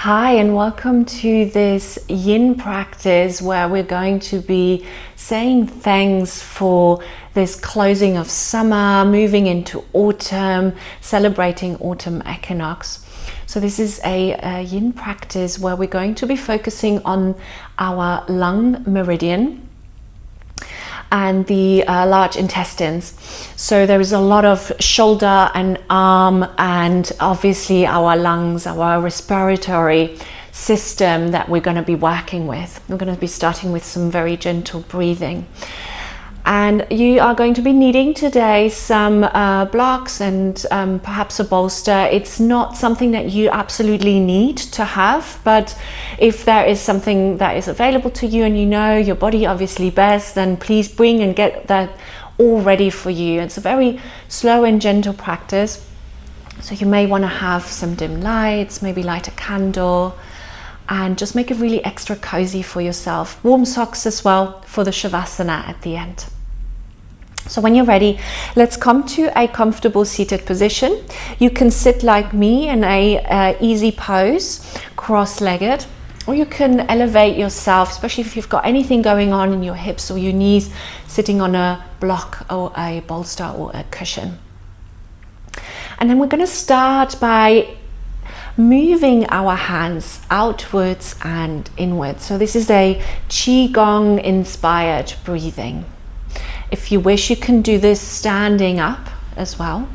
Hi, and welcome to this yin practice where we're going to be saying thanks for this closing of summer, moving into autumn, celebrating autumn equinox. So this is a yin practice where we're going to be focusing on our lung meridian and the large intestines. So there is a lot of shoulder and arm and obviously our lungs, our respiratory system that we're going to be working with. We're going to be starting with some very gentle breathing. And you are going to be needing today some blocks and perhaps a bolster. It's not something that you absolutely need to have, but if there is something that is available to you and you know your body obviously best, then please bring and get that all ready for you. It's a very slow and gentle practice. So you may want to have some dim lights, maybe light a candle, and just make it really extra cozy for yourself. Warm socks as well for the Shavasana at the end. So when you're ready, let's come to a comfortable seated position. You can sit like me in a easy pose, cross-legged, or you can elevate yourself, especially if you've got anything going on in your hips or your knees, sitting on a block or a bolster or a cushion. And then we're going to start by moving our hands outwards and inwards. So this is a Qigong inspired breathing. If you wish, you can do this standing up as well.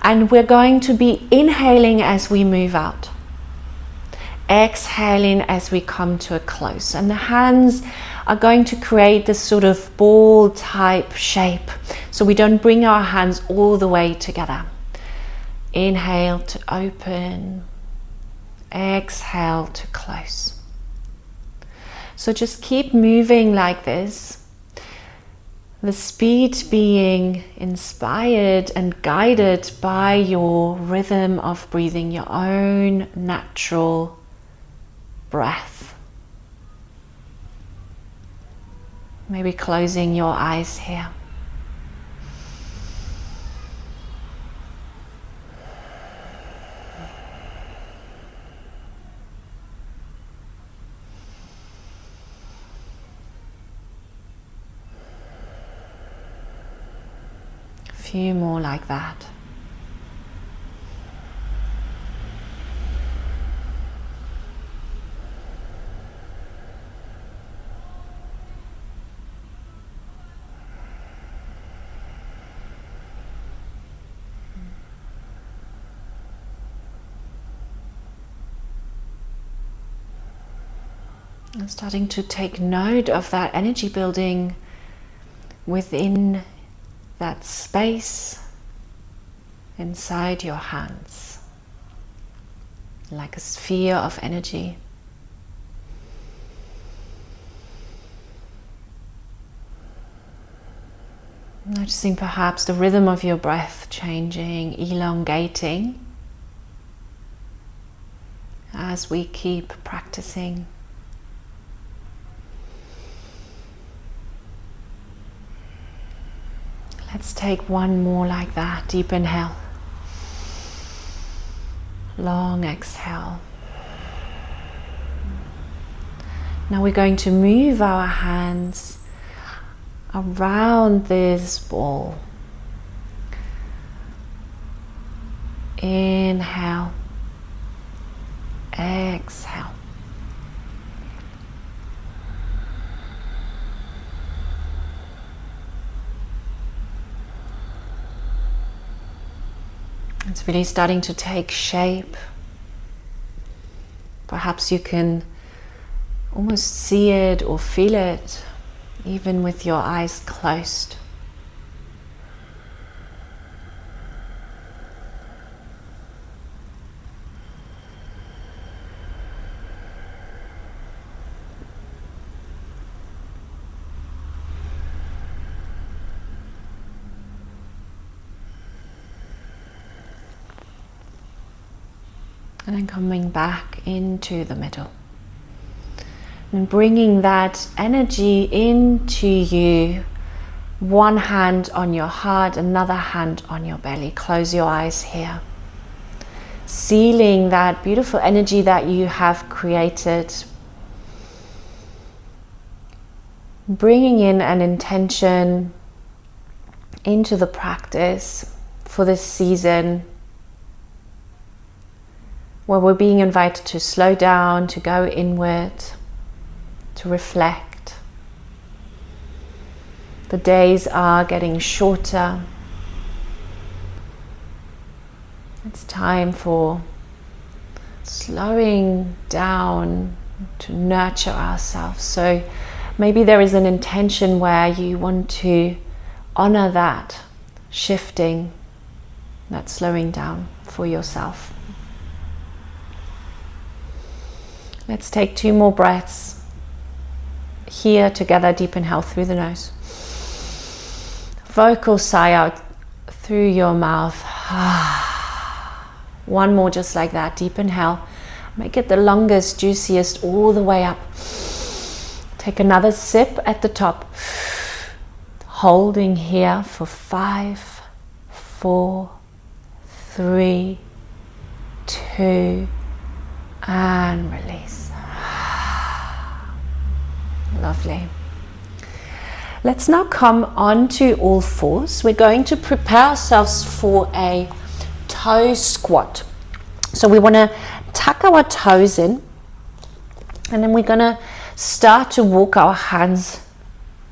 And we're going to be inhaling as we move out, exhaling as we come to a close. And the hands are going to create this sort of ball type shape, so we don't bring our hands all the way together. Inhale to open, exhale to close. So just keep moving like this. The speed being inspired and guided by your rhythm of breathing, your own natural breath. Maybe closing your eyes here. Few more like that. I'm starting to take note of that energy building within that space inside your hands, like a sphere of energy. Noticing perhaps the rhythm of your breath changing, elongating as we keep practicing. Let's take one more like that. Deep inhale. Long exhale. Now we're going to move our hands around this ball. Inhale. Exhale. It's really starting to take shape. Perhaps you can almost see it or feel it, even with your eyes closed. And then coming back into the middle. And bringing that energy into you. One hand on your heart, another hand on your belly. Close your eyes here. sealing that beautiful energy that you have created. Bringing in an intention into the practice for this season, where we're being invited to slow down, to go inward, to reflect. The days are getting shorter. It's time for slowing down to nurture ourselves. So maybe there is an intention where you want to honor that shifting, that slowing down for yourself. Let's take 2 more breaths here together. Deep inhale through the nose. Vocal sigh out through your mouth. One more just like that. Deep inhale. Make it the longest, juiciest, all the way up. Take another sip at the top. Holding here for 5, 4, 3, 2, and release. Lovely. Let's now come onto all fours. We're going to prepare ourselves for a toe squat. So we want to tuck our toes in, and then we're going to start to walk our hands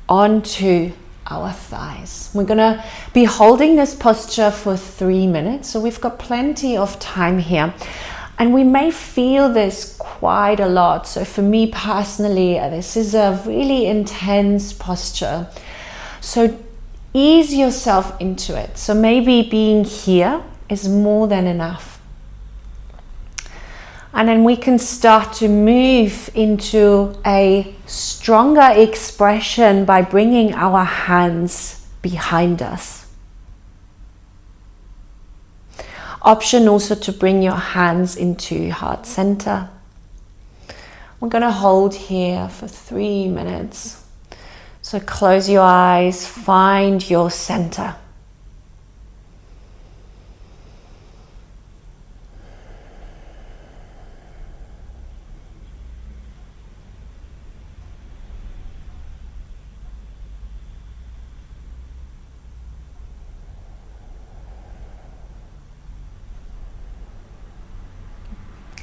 onto our thighs. We're going to be holding this posture for 3 minutes, so we've got plenty of time here. And we may feel this quite a lot. So for me personally, this is a really intense posture. So ease yourself into it. So maybe being here is more than enough. And then we can start to move into a stronger expression by bringing our hands behind us. Option also to bring your hands into heart center. We're going to hold here for 3 minutes. So close your eyes, find your center.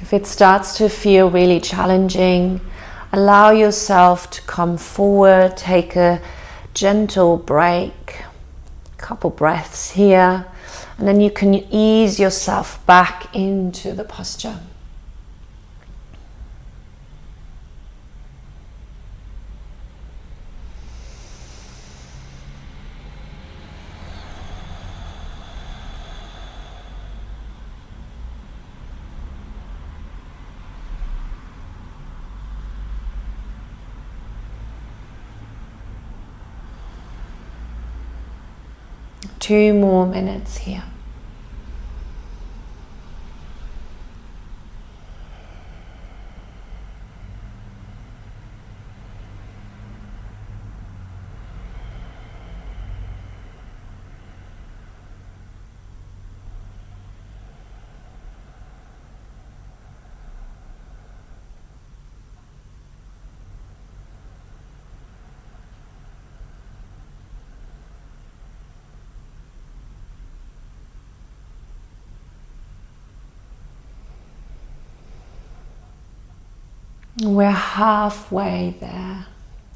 If it starts to feel really challenging, allow yourself to come forward, take a gentle break, a couple breaths here, and then you can ease yourself back into the posture. Two more minutes here. We're halfway there.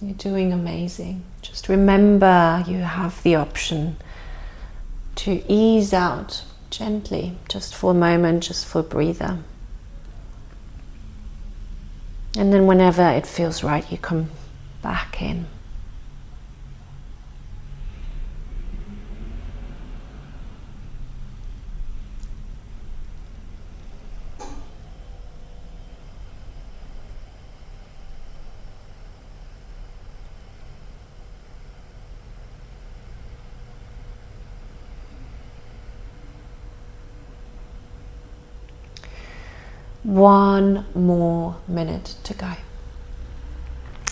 You're doing amazing. Just remember you have the option to ease out gently, just for a moment, just for a breather. And then whenever it feels right, you come back in. One more minute to go.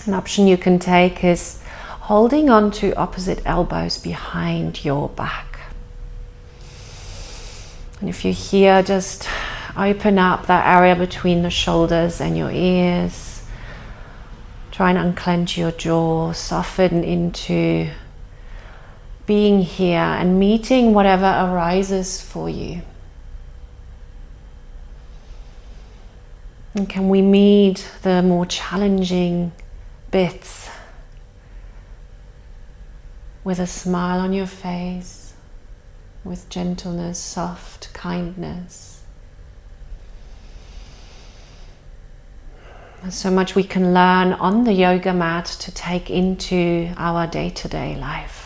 An option you can take is holding on to opposite elbows behind your back. And if you're here, just Open up that area between the shoulders and your ears. Try and unclench your jaw, soften into being here and meeting whatever arises for you. And can we meet the more challenging bits with a smile on your face, with gentleness, soft kindness. There's so much we can learn on the yoga mat to take into our day-to-day life.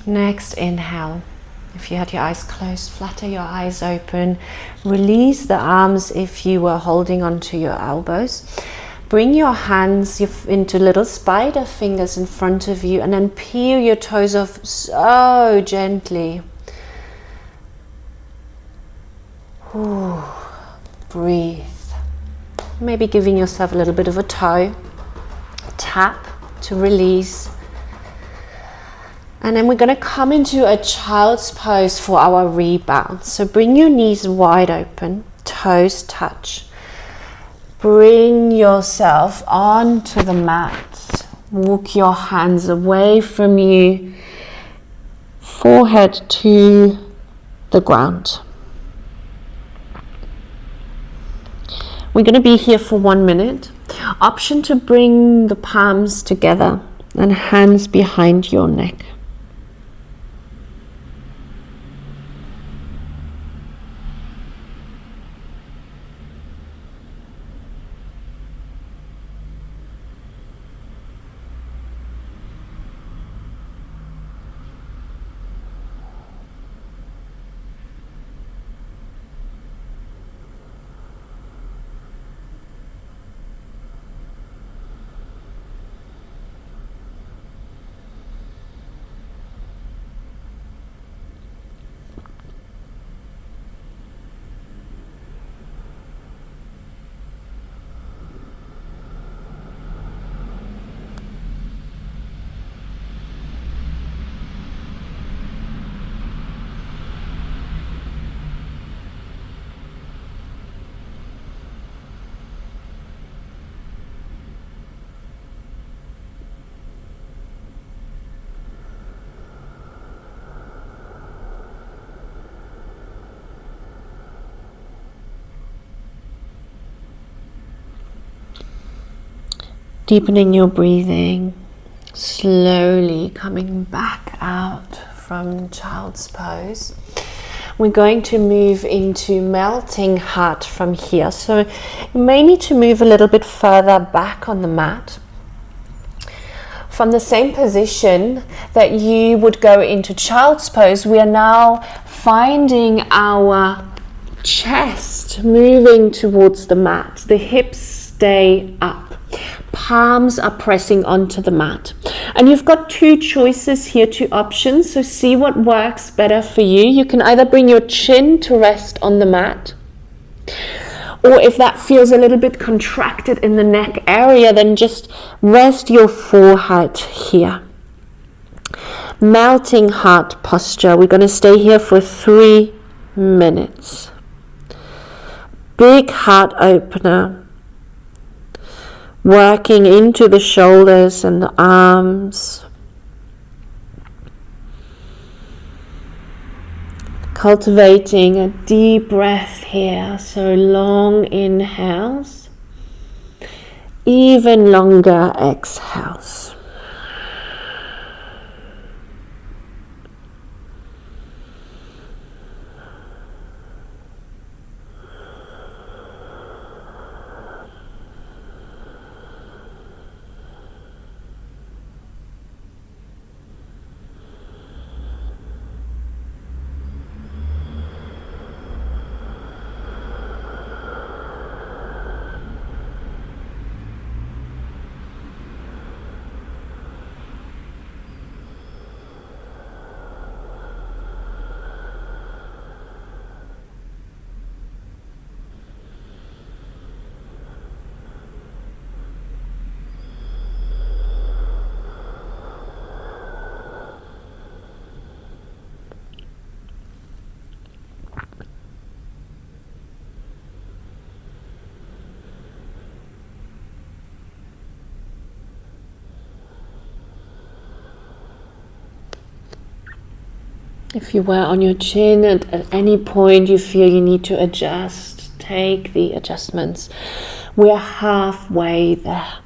Next, inhale. If you had your eyes closed, flutter your eyes open. Release the arms if you were holding onto your elbows. Bring your hands into little spider fingers in front of you and then peel your toes off so gently. Ooh, breathe. Maybe giving yourself a little bit of a toe tap to release. And then we're going to come into a child's pose for our rebound. So bring your knees wide open, toes touch. Bring yourself onto the mat. Walk your hands away from you, forehead to the ground. We're going to be here for 1 minute. Option to bring the palms together and hands behind your neck. Deepening your breathing, slowly coming back out from child's pose. We're going to move into melting heart from here. So you may need to move a little bit further back on the mat. From the same position that you would go into child's pose, we are now finding our chest moving towards the mat. The hips stay up. Palms are pressing onto the mat. And you've got two choices here, two options. So see what works better for you. You can either bring your chin to rest on the mat, or if that feels a little bit contracted in the neck area, then just rest your forehead here. Melting heart posture. We're going to stay here for 3 minutes. Big heart opener. Working into the shoulders and the arms. Cultivating a deep breath here. So long inhales, even longer exhales. If you were on your chin and at any point you feel you need to adjust, take the adjustments. We're halfway there.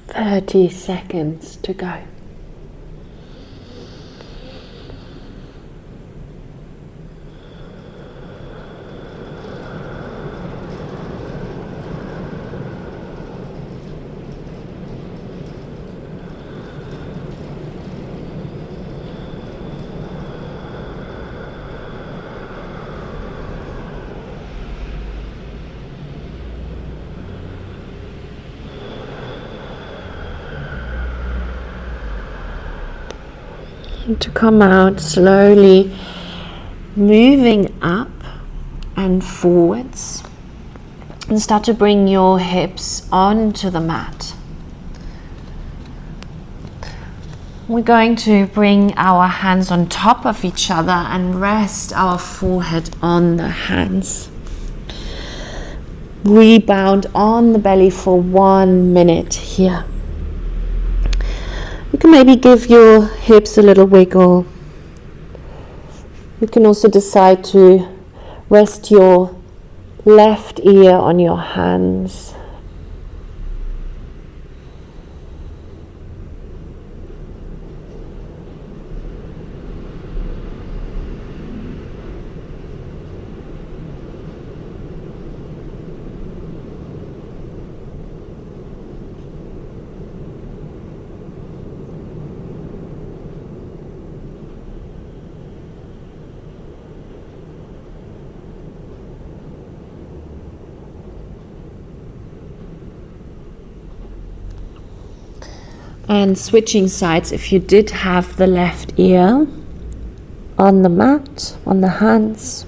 Thirty seconds to go. To come out slowly, moving up and forwards, and start to bring your hips onto the mat. We're going to bring our hands on top of each other and rest our forehead on the hands. Rebound on the belly for 1 minute here. You can maybe give your hips a little wiggle. You can also decide to rest your left ear on your hands. And switching sides, if you did have the left ear on the mat, on the hands.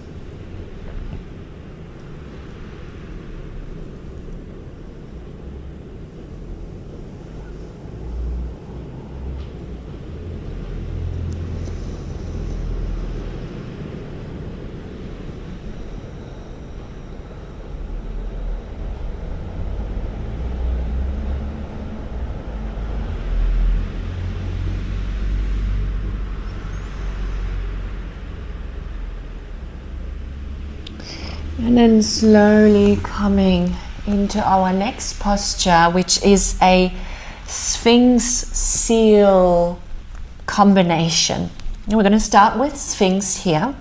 And then slowly coming into our next posture, which is a Sphinx seal combination. And we're going to start with Sphinx here.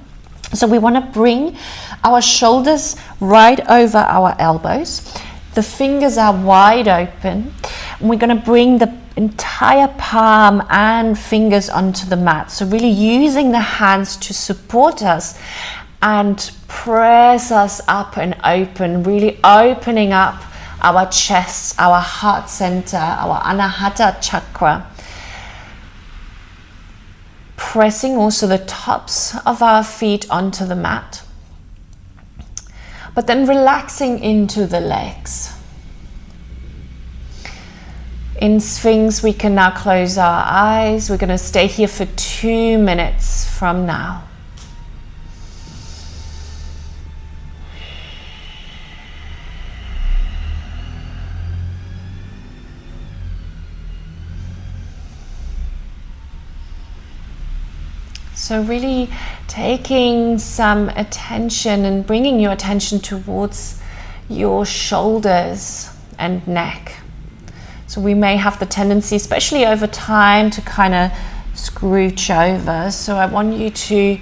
So we want to bring our shoulders right over our elbows. The fingers are wide open. And we're going to bring the entire palm and fingers onto the mat. So really using the hands to support us and press us up and open, really opening up our chest, our heart center, our Anahata chakra. Pressing also the tops of our feet onto the mat, but then relaxing into the legs. In Sphinx, we can now close our eyes. We're going to stay here for 2 minutes from now. So really taking some attention and bringing your attention towards your shoulders and neck. So we may have the tendency, especially over time, to kind of scrooch over. So I want you to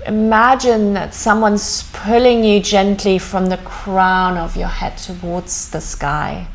imagine that someone's pulling you gently from the crown of your head towards the sky.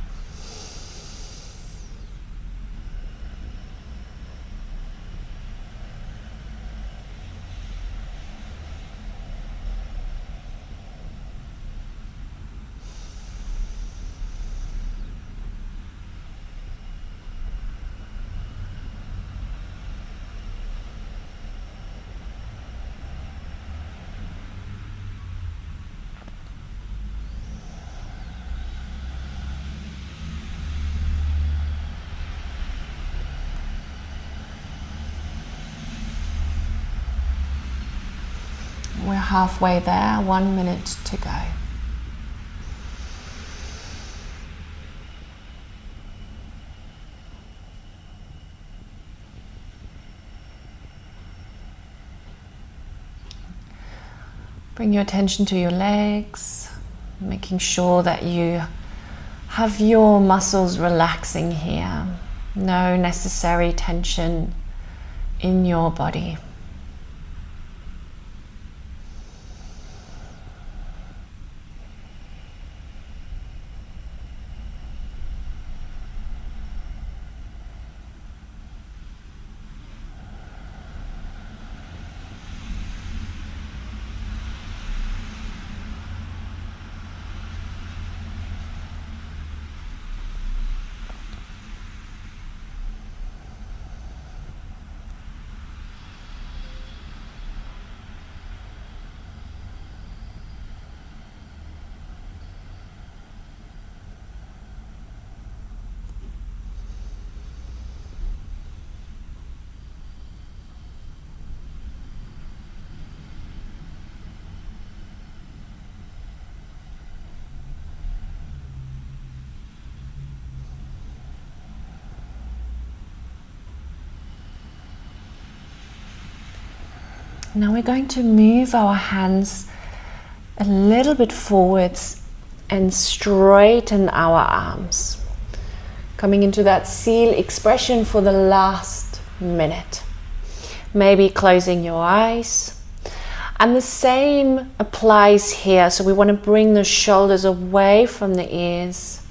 We're halfway there, 1 minute to go. Bring your attention to your legs, making sure that you have your muscles relaxing here. No necessary tension in your body. Now we're going to move our hands a little bit forwards and straighten our arms. Coming into that seal expression for the last minute. Maybe closing your eyes. And the same applies here. So we want to bring the shoulders away from the ears.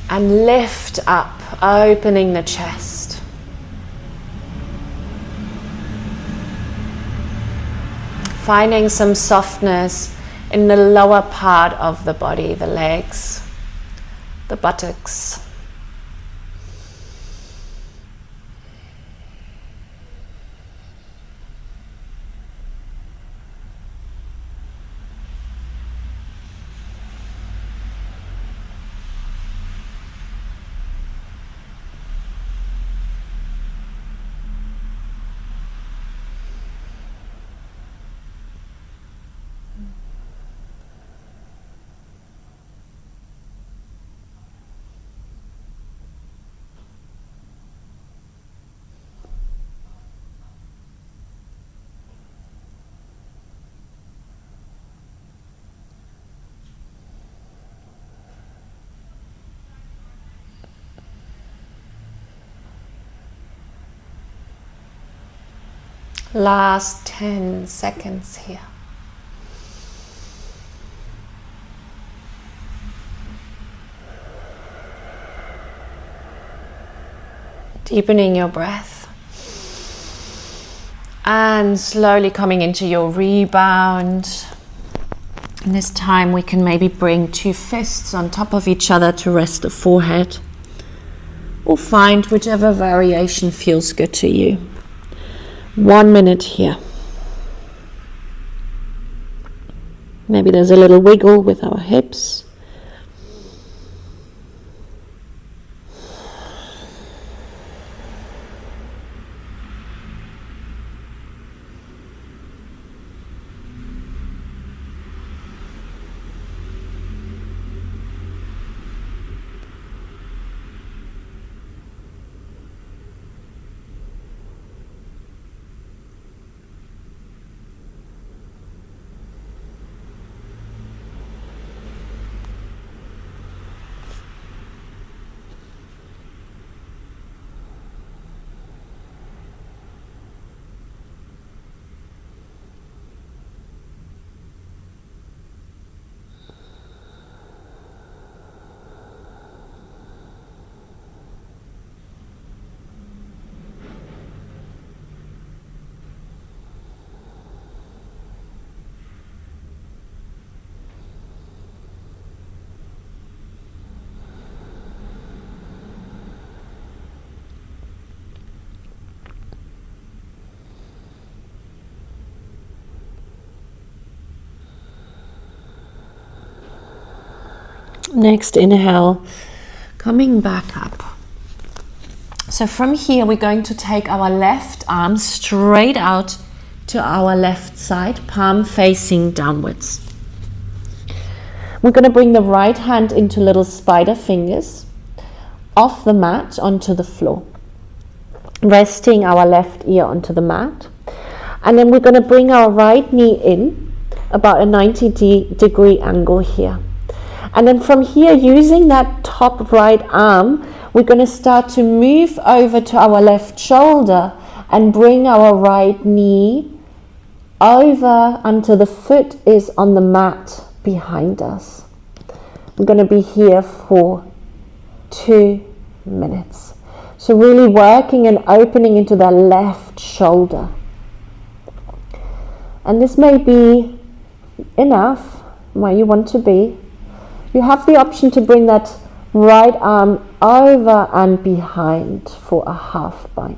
And lift up, opening the chest. Finding some softness in the lower part of the body, the legs, the buttocks. Last 10 seconds here. Deepening your breath and slowly coming into your rebound. And this time we can maybe bring two fists on top of each other to rest the forehead, or find whichever variation feels good to you. 1 minute here. Maybe there's a little wiggle with our hips. Next inhale, coming back up. So from here, we're going to take our left arm straight out to our left side, palm facing downwards. We're going to bring the right hand into little spider fingers, off the mat onto the floor, resting our left ear onto the mat. And then we're going to bring our right knee in, about a 90-degree angle here. And then from here, using that top right arm, we're going to start to move over to our left shoulder and bring our right knee over until the foot is on the mat behind us. We're going to be here for 2 minutes. So really working and opening into the left shoulder. And this may be enough where you want to be. You have the option to bring that right arm over and behind for a half bind.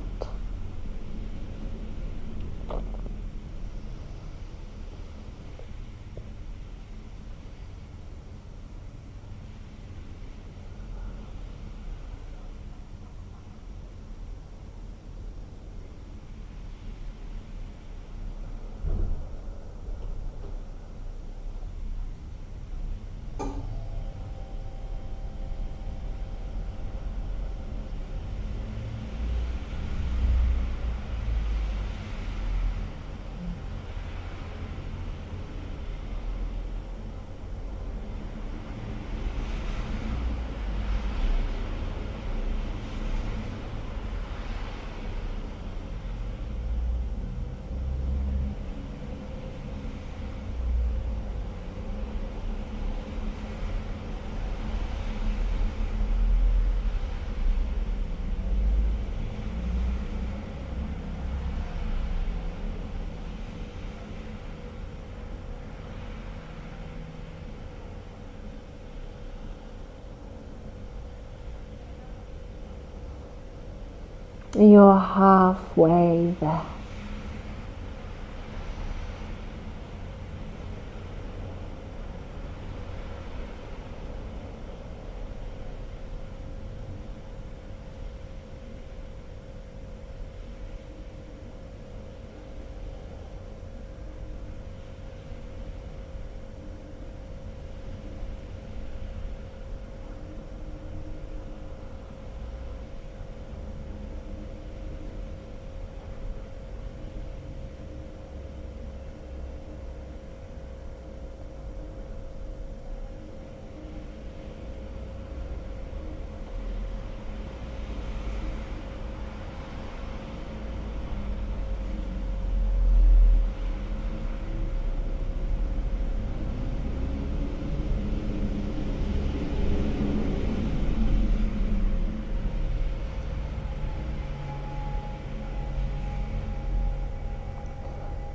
You're halfway there.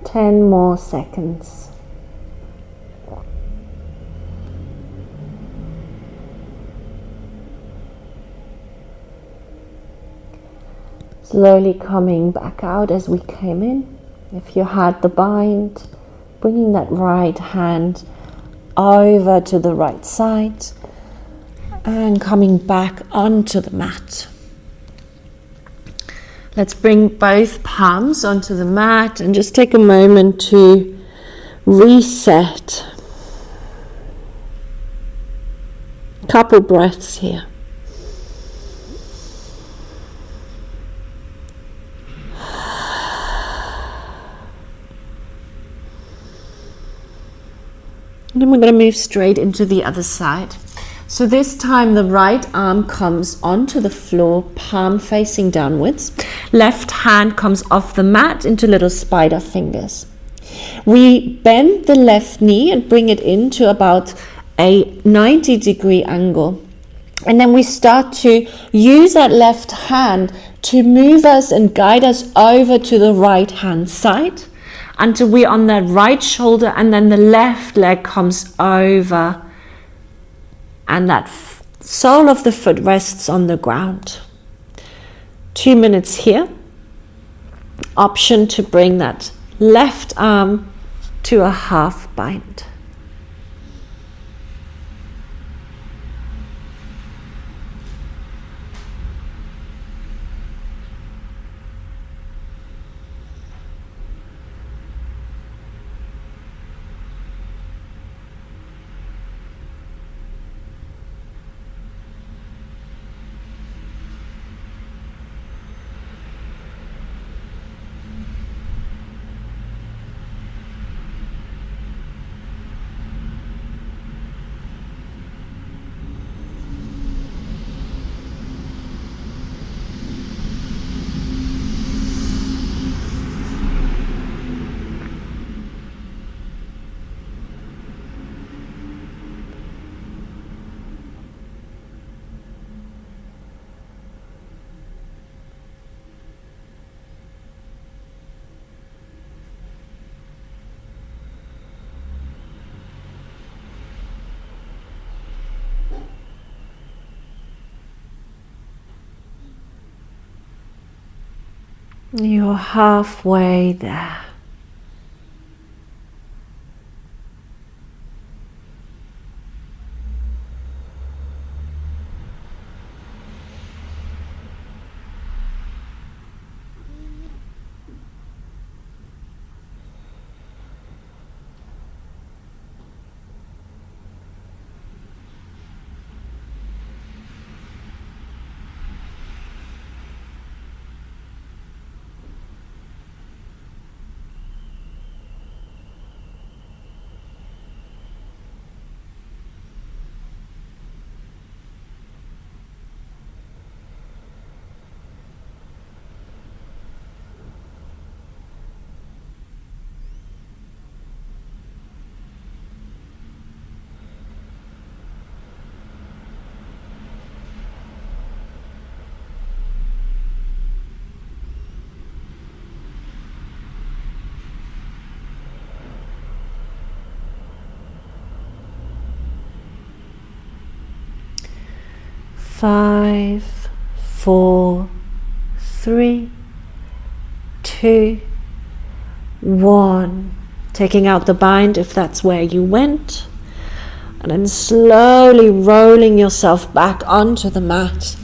Ten more seconds. Slowly coming back out as we came in. If you had the bind, bringing that right hand over to the right side and coming back onto the mat. Let's bring both palms onto the mat and just take a moment to reset. Couple breaths here. And then we're going to move straight into the other side. So this time the right arm comes onto the floor, palm facing downwards. Left hand comes off the mat into little spider fingers. We bend the left knee and bring it into about a 90-degree angle. And then we start to use that left hand to move us and guide us over to the right hand side until we're on that right shoulder, and then the left leg comes over and that sole of the foot rests on the ground. 2 minutes here. Option to bring that left arm to a half bind. You're halfway there. Five, 4, 3, 2, 1. Taking out the bind if that's where you went. And then slowly rolling yourself back onto the mat.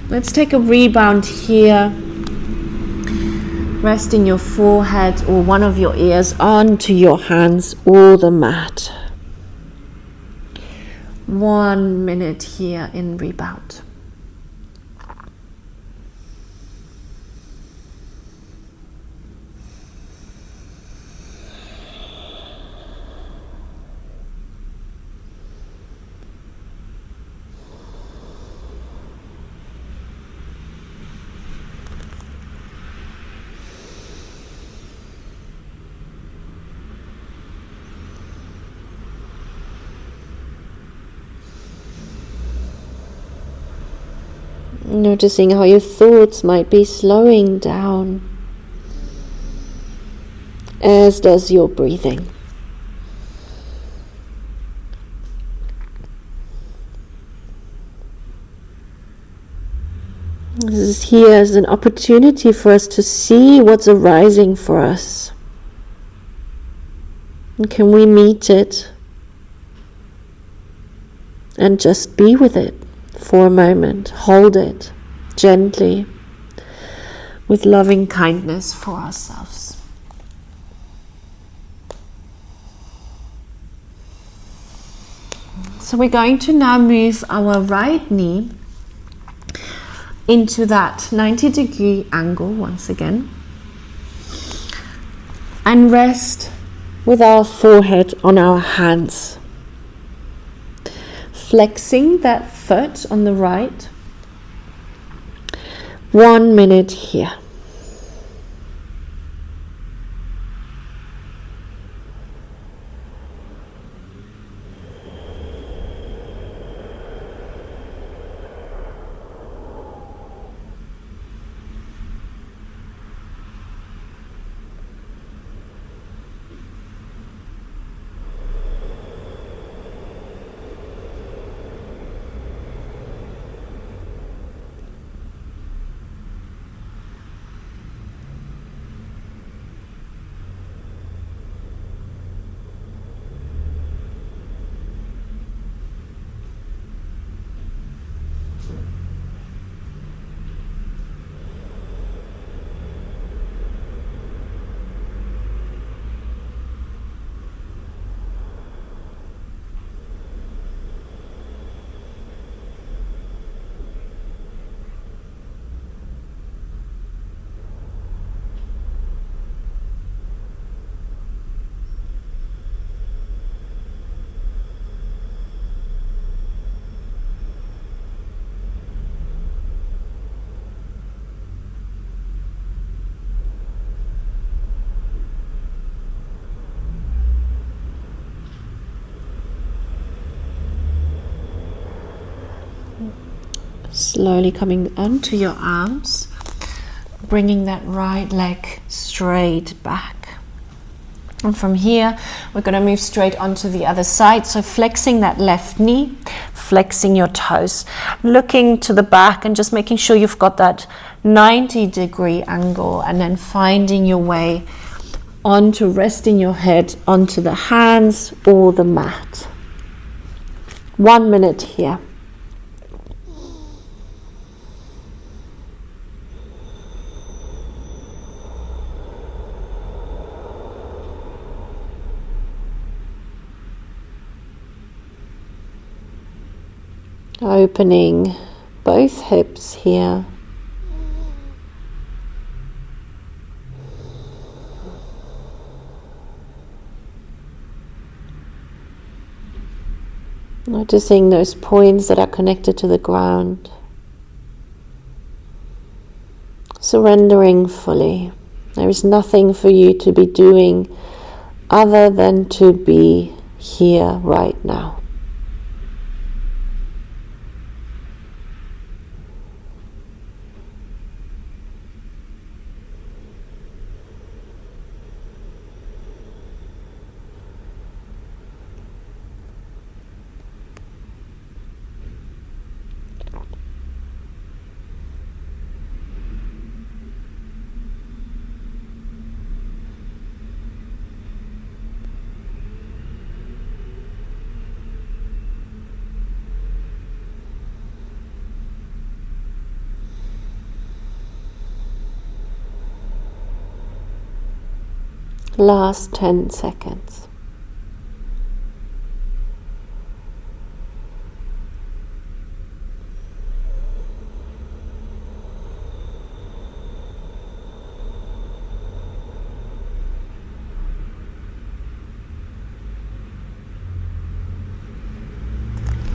Let's take a rebound here. Resting your forehead or one of your ears onto your hands or the mat. 1 minute here in rebound. Noticing how your thoughts might be slowing down, as does your breathing. This is here as an opportunity for us to see what's arising for us. And can we meet it and just be with it for a moment, hold it gently with loving kindness for ourselves. So we're going to now move our right knee into that 90-degree angle once again and rest with our forehead on our hands. Flexing that foot on the right. 1 minute here. Slowly coming onto your arms, bringing that right leg straight back. And from here, we're going to move straight onto the other side. So flexing that left knee, flexing your toes, looking to the back and just making sure you've got that 90-degree angle, and then finding your way onto resting your head onto the hands or the mat. 1 minute here. Opening both hips here. Noticing those points that are connected to the ground. Surrendering fully. There is nothing for you to be doing other than to be here right now. Last 10 seconds.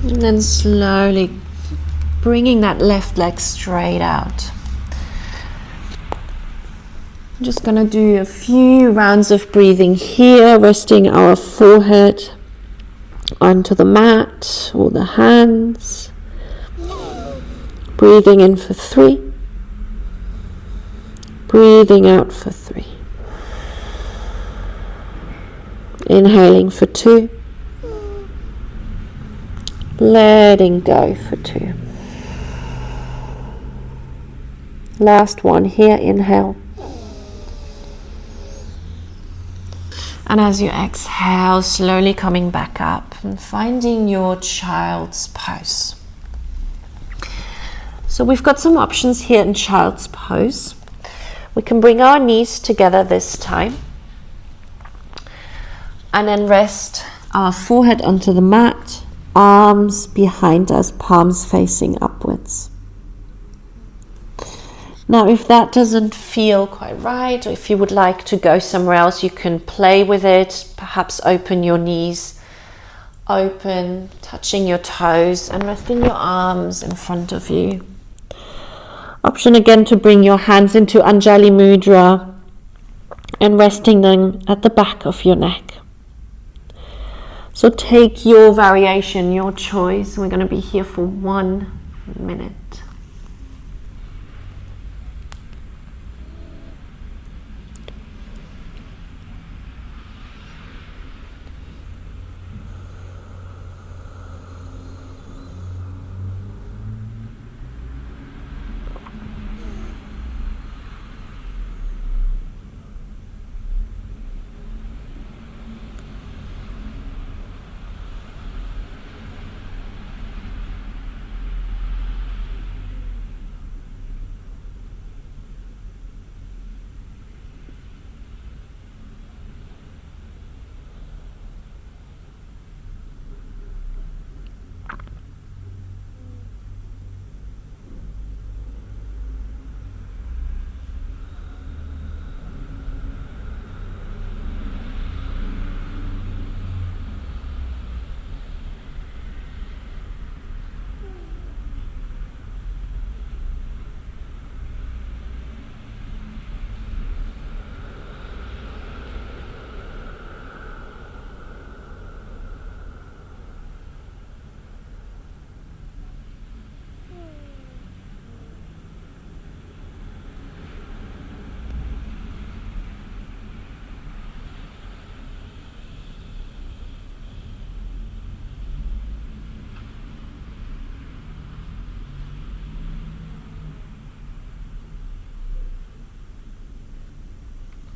And then slowly bringing that left leg straight out. I'm just going to do a few rounds of breathing here, resting our forehead onto the mat or the hands. Breathing in for 3. Breathing out for 3. Inhaling for 2. Letting go for 2. Last one here, inhale. And as you exhale, slowly coming back up and finding your child's pose. So we've got some options here in child's pose. We can bring our knees together this time. And then rest our forehead onto the mat, arms behind us, palms facing upwards. Now, if that doesn't feel quite right, or if you would like to go somewhere else, you can play with it. Perhaps open your knees, open, touching your toes, and resting your arms in front of you. Option again to bring your hands into Anjali Mudra and resting them at the back of your neck. So take your variation, your choice. We're going to be here for 1 minute.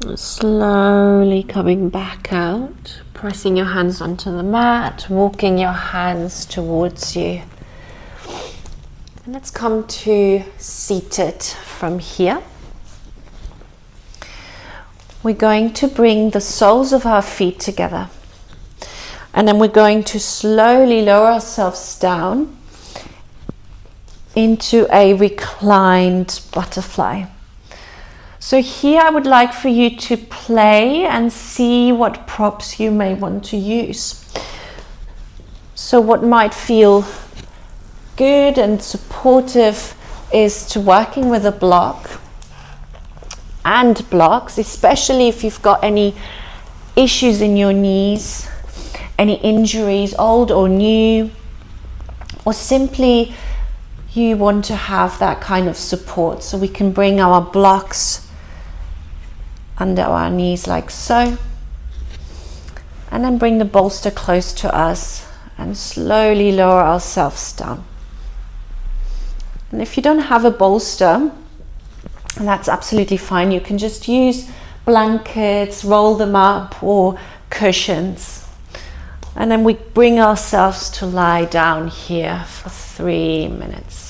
Slowly coming back out, pressing your hands onto the mat, walking your hands towards you. And let's come to seated from here. We're going to bring the soles of our feet together. And then we're going to slowly lower ourselves down into a reclined butterfly. So here I would like for you to play and see what props you may want to use. So what might feel good and supportive is to working with a block and blocks, especially if you've got any issues in your knees, any injuries, old or new, or simply you want to have that kind of support. So we can bring our blocks under our knees like so, and then bring the bolster close to us and slowly lower ourselves down. And if you don't have a bolster, that's absolutely fine. You can just use blankets, roll them up, or cushions. And then we bring ourselves to lie down here for 3 minutes.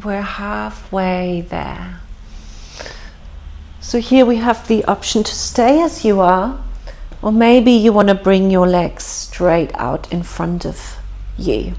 We're halfway there. So here we have the option to stay as you are, or maybe you want to bring your legs straight out in front of you.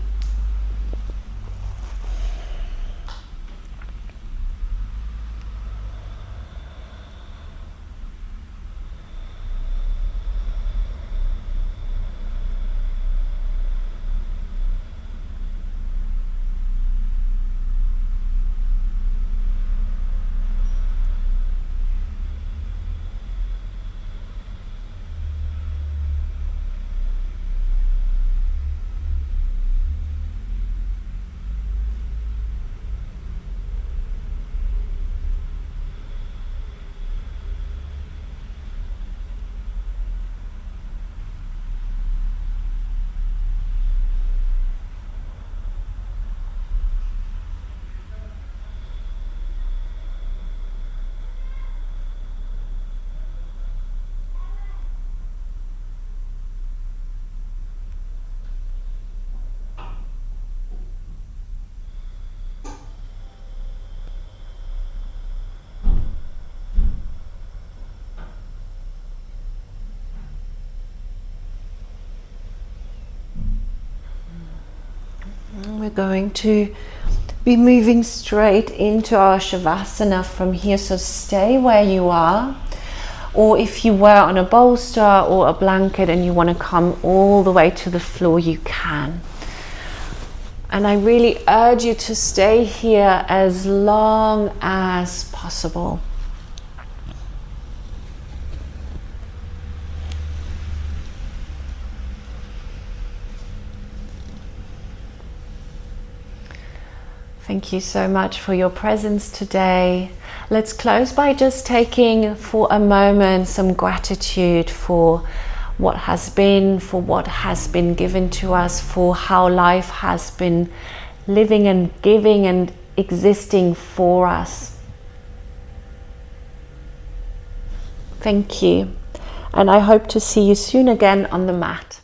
We're going to be moving straight into our Shavasana from here, so stay where you are, or if you were on a bolster or a blanket and you want to come all the way to the floor, you can. And I really urge you to stay here as long as possible. Thank you so much for your presence today. Let's close by just taking for a moment some gratitude for what has been, for what has been given to us, for how life has been living and giving and existing for us. Thank you. And I hope to see you soon again on the mat.